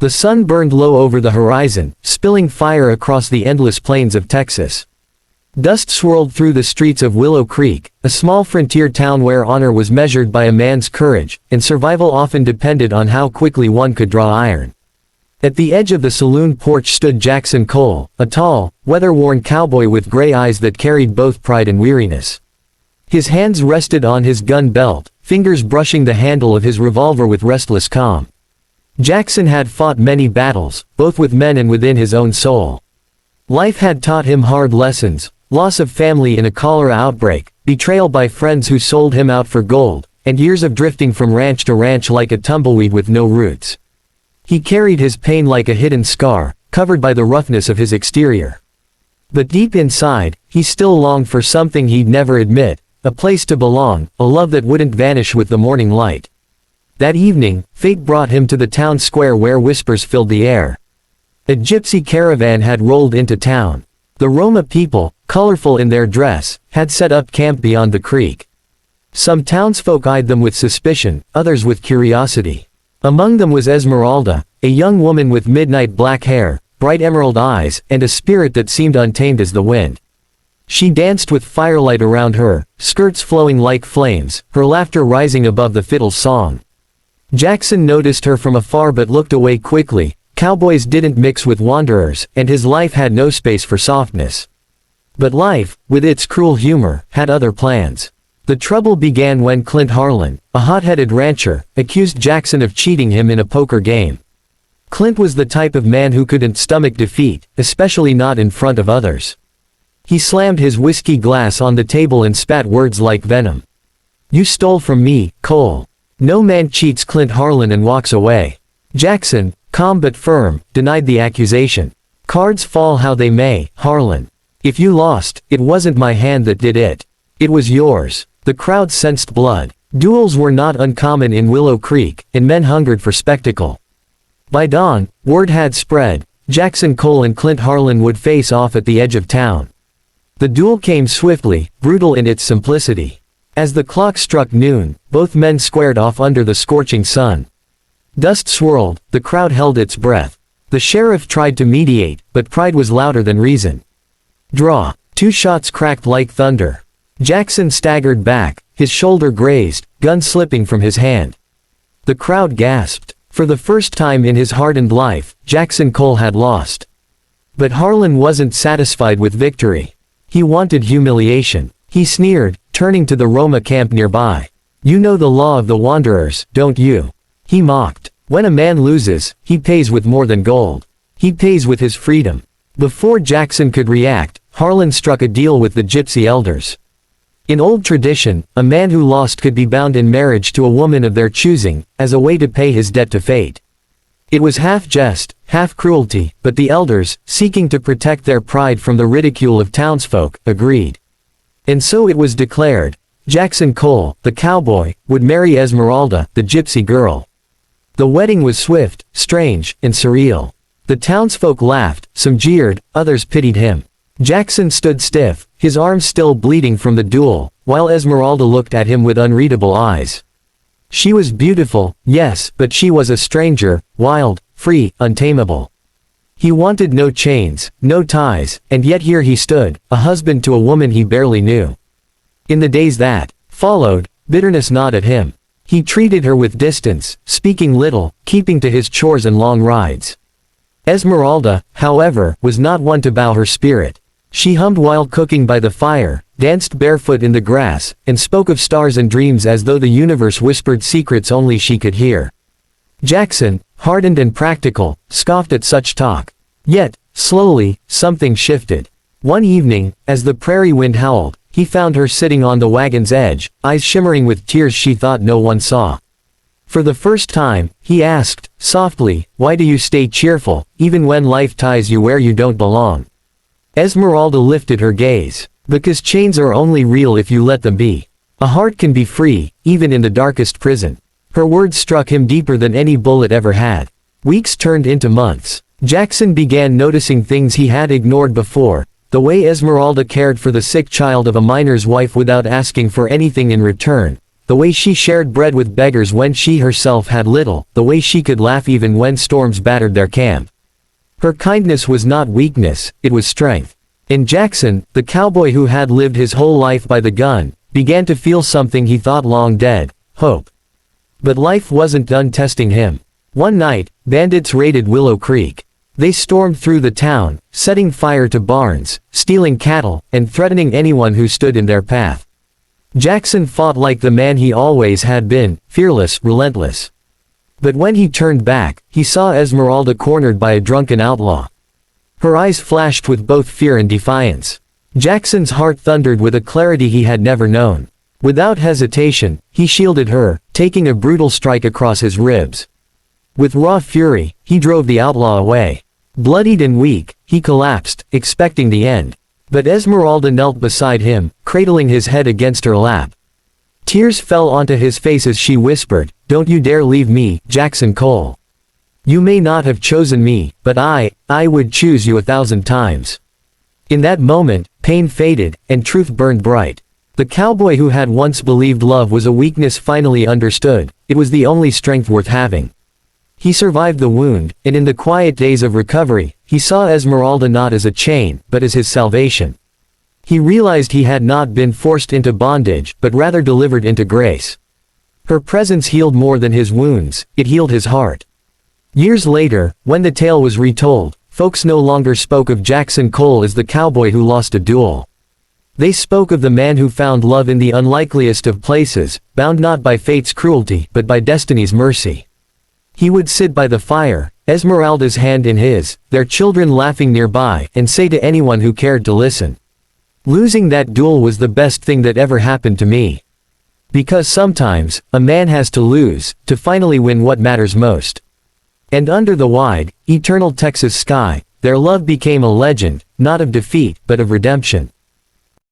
The sun burned low over the horizon, spilling fire across the endless plains of Texas. Dust swirled through the streets of Willow Creek, a small frontier town where honor was measured by a man's courage, and survival often depended on how quickly one could draw iron. At the edge of the saloon porch stood Jackson Cole, a tall, weather-worn cowboy with gray eyes that carried both pride and weariness. His hands rested on his gun belt, fingers brushing the handle of his revolver with restless calm. Jackson had fought many battles, both with men and within his own soul. Life had taught him hard lessons: loss of family in a cholera outbreak, betrayal by friends who sold him out for gold, and years of drifting from ranch to ranch like a tumbleweed with no roots. He carried his pain like a hidden scar, covered by the roughness of his exterior. But deep inside, he still longed for something he'd never admit, a place to belong, a love that wouldn't vanish with the morning light. That evening, fate brought him to the town square where whispers filled the air. A gypsy caravan had rolled into town. The Roma people, colorful in their dress, had set up camp beyond the creek. Some townsfolk eyed them with suspicion, others with curiosity. Among them was Esmeralda, a young woman with midnight black hair, bright emerald eyes, and a spirit that seemed untamed as the wind. She danced with firelight around her, skirts flowing like flames, her laughter rising above the fiddle's song. Jackson noticed her from afar but looked away quickly. Cowboys didn't mix with wanderers, and his life had no space for softness. But life, with its cruel humor, had other plans. The trouble began when Clint Harlan, a hot-headed rancher, accused Jackson of cheating him in a poker game. Clint was the type of man who couldn't stomach defeat, especially not in front of others. He slammed his whiskey glass on the table and spat words like venom. "You stole from me, Cole." "No man cheats," Clint Harlan, and walks away. Jackson, calm but firm, denied the accusation. "Cards fall how they may, Harlan. If you lost, it wasn't my hand that did it. It was yours." The crowd sensed blood. Duels were not uncommon in Willow Creek, and men hungered for spectacle. By dawn, word had spread. Jackson Cole and Clint Harlan would face off at the edge of town. The duel came swiftly, brutal in its simplicity. As the clock struck noon, both men squared off under the scorching sun. Dust swirled, the crowd held its breath. The sheriff tried to mediate, but pride was louder than reason. Draw. 2 shots cracked like thunder. Jackson staggered back, his shoulder grazed, gun slipping from his hand. The crowd gasped. For the first time in his hardened life, Jackson Cole had lost. But Harlan wasn't satisfied with victory. He wanted humiliation. He sneered, turning to the Roma camp nearby. "You know the law of the wanderers, don't you?" He mocked. "When a man loses, he pays with more than gold. He pays with his freedom." Before Jackson could react, Harlan struck a deal with the Gypsy elders. In old tradition, a man who lost could be bound in marriage to a woman of their choosing, as a way to pay his debt to fate. It was half jest, half cruelty, but the elders, seeking to protect their pride from the ridicule of townsfolk, agreed. And so it was declared. Jackson Cole, the cowboy, would marry Esmeralda, the gypsy girl. The wedding was swift, strange, and surreal. The townsfolk laughed, some jeered, others pitied him. Jackson stood stiff, his arms still bleeding from the duel, while Esmeralda looked at him with unreadable eyes. She was beautiful, yes, but she was a stranger, wild, free, untamable. He wanted no chains, no ties, and yet here he stood, a husband to a woman he barely knew. In the days that followed, bitterness gnawed at him. He treated her with distance, speaking little, keeping to his chores and long rides. Esmeralda, however, was not one to bow her spirit. She hummed while cooking by the fire, danced barefoot in the grass, and spoke of stars and dreams as though the universe whispered secrets only she could hear. Jackson, hardened and practical, scoffed at such talk. Yet, slowly, something shifted. One evening, as the prairie wind howled, he found her sitting on the wagon's edge, eyes shimmering with tears she thought no one saw. For the first time, he asked, softly, "Why do you stay cheerful, even when life ties you where you don't belong?" Esmeralda lifted her gaze. "Because chains are only real if you let them be. A heart can be free, even in the darkest prison." Her words struck him deeper than any bullet ever had. Weeks turned into months. Jackson began noticing things he had ignored before. The way Esmeralda cared for the sick child of a miner's wife without asking for anything in return. the way she shared bread with beggars when she herself had little, the way she could laugh even when storms battered their camp. Her kindness was not weakness, it was strength. And Jackson, the cowboy who had lived his whole life by the gun, began to feel something he thought long dead: hope. But life wasn't done testing him. One night, bandits raided Willow Creek. They stormed through the town, setting fire to barns, stealing cattle, and threatening anyone who stood in their path. Jackson fought like the man he always had been, fearless, relentless. But when he turned back, he saw Esmeralda cornered by a drunken outlaw. Her eyes flashed with both fear and defiance. Jackson's heart thundered with a clarity he had never known. Without hesitation, he shielded her, taking a brutal strike across his ribs. With raw fury, he drove the outlaw away. Bloodied and weak, he collapsed, expecting the end. But Esmeralda knelt beside him, cradling his head against her lap. Tears fell onto his face as she whispered, "Don't you dare leave me, Jackson Cole. You may not have chosen me, but I would choose you 1,000 times." In that moment, pain faded, and truth burned bright. The cowboy who had once believed love was a weakness finally understood. It was the only strength worth having. He survived the wound, and in the quiet days of recovery, he saw Esmeralda not as a chain, but as his salvation. He realized he had not been forced into bondage, but rather delivered into grace. Her presence healed more than his wounds, it healed his heart. Years later, when the tale was retold, folks no longer spoke of Jackson Cole as the cowboy who lost a duel. They spoke of the man who found love in the unlikeliest of places, bound not by fate's cruelty, but by destiny's mercy. He would sit by the fire, Esmeralda's hand in his, their children laughing nearby, and say to anyone who cared to listen, "Losing that duel was the best thing that ever happened to me." Because sometimes, a man has to lose, to finally win what matters most. And under the wide, eternal Texas sky, their love became a legend, not of defeat, but of redemption.